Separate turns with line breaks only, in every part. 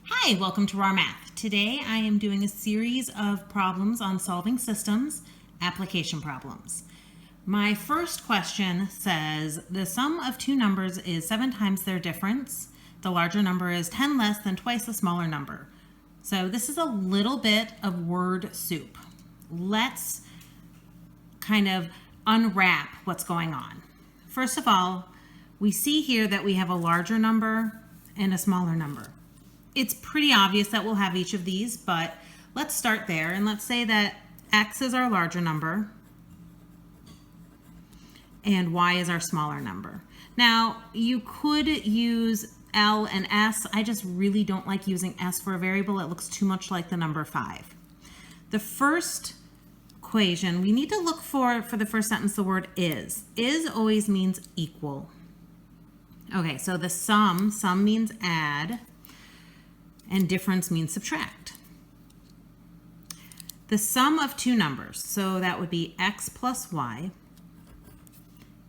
Hi, welcome to Raw Math. Today I am doing a series of problems on solving systems, application problems. My first question says the sum of two numbers is 7 times their difference. The larger number is 10 less than twice the smaller number. So this is a little bit of word soup. Let's kind of unwrap what's going on. First of all, we see here that we have a larger number and a smaller number. It's pretty obvious that we'll have each of these, but let's start there and let's say that x is our larger number and y is our smaller number. Now, you could use L and S. I just really don't like using S for a variable. It looks too much like the number 5. The first equation, we need to look for the first sentence, the word is. Is always means equal. Okay, so the sum means add, and difference means subtract. The sum of two numbers, so that would be x plus y,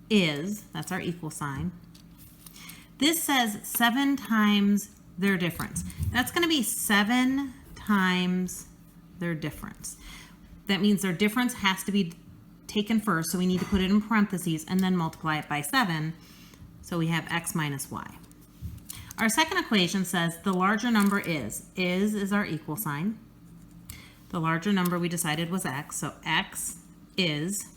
is, that's our equal sign. This says 7 times their difference. That's going to be 7 times their difference. That means their difference has to be taken first, so we need to put it in parentheses and then multiply it by 7. So we have x minus y. Our second equation says the larger number is our equal sign. The larger number we decided was x, so x is.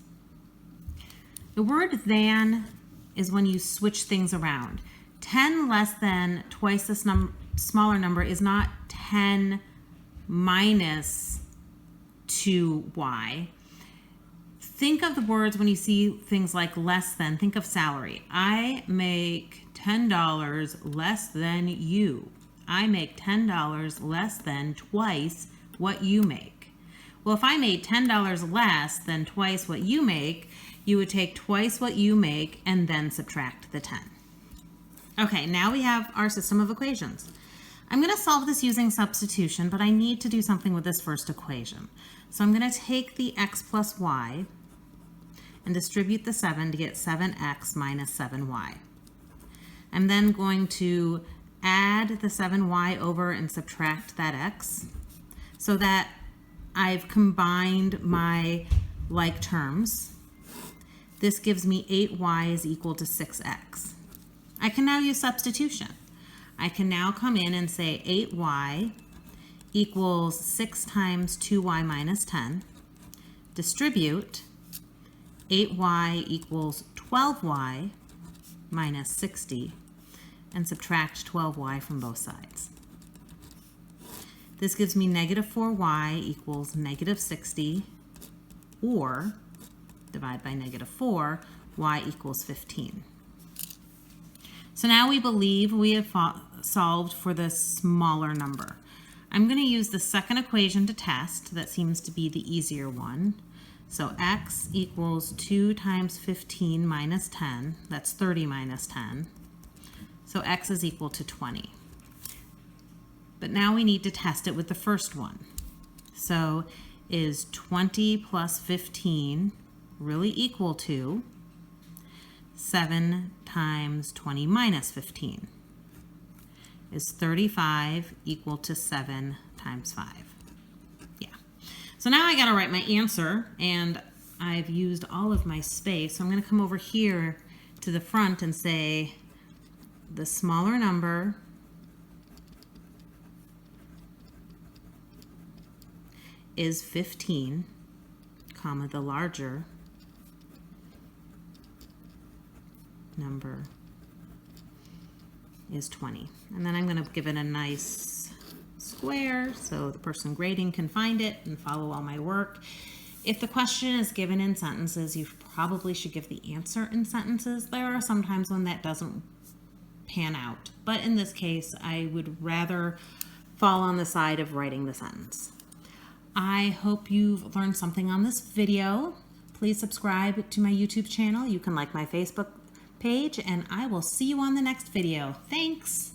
The word than is when you switch things around. 10 less than twice this smaller number is not 10 minus 2y. Think of the words when you see things like less than. Think of salary. I make $10 less than you. I make $10 less than twice what you make. Well, if I made $10 less than twice what you make, you would take twice what you make and then subtract the 10. Okay, now we have our system of equations. I'm going to solve this using substitution, but I need to do something with this first equation. So I'm going to take the x plus y and distribute the 7 to get 7x minus 7y. I'm then going to add the 7y over and subtract that x so that I've combined my like terms. This gives me 8y is equal to 6x. I can now use substitution. I can now come in and say 8y equals 6 times 2y minus 10. Distribute 8y equals 12y minus 60 and subtract 12y from both sides. This gives me negative 4y equals negative 60, or divide by negative 4, y equals 15. So now we believe we have solved for the smaller number. I'm going to use the second equation to test. That seems to be the easier one. So x equals 2 times 15 minus 10. That's 30 minus 10. So x is equal to 20. But now we need to test it with the first one. So is 20 plus 15 really equal to 7 times 20 minus 15? Is 35 equal to 7 times 5? Yeah. So now I got to write my answer, and I've used all of my space. So I'm going to come over here to the front and say the smaller number is 15, comma, the larger number is 20. And then I'm going to give it a nice square so the person grading can find it and follow all my work. If the question is given in sentences, you probably should give the answer in sentences. There are some times when that doesn't pan out, but in this case, I would rather fall on the side of writing the sentence. I hope you've learned something on this video. Please subscribe to my YouTube channel. You can like my Facebook page, and I will see you on the next video. Thanks.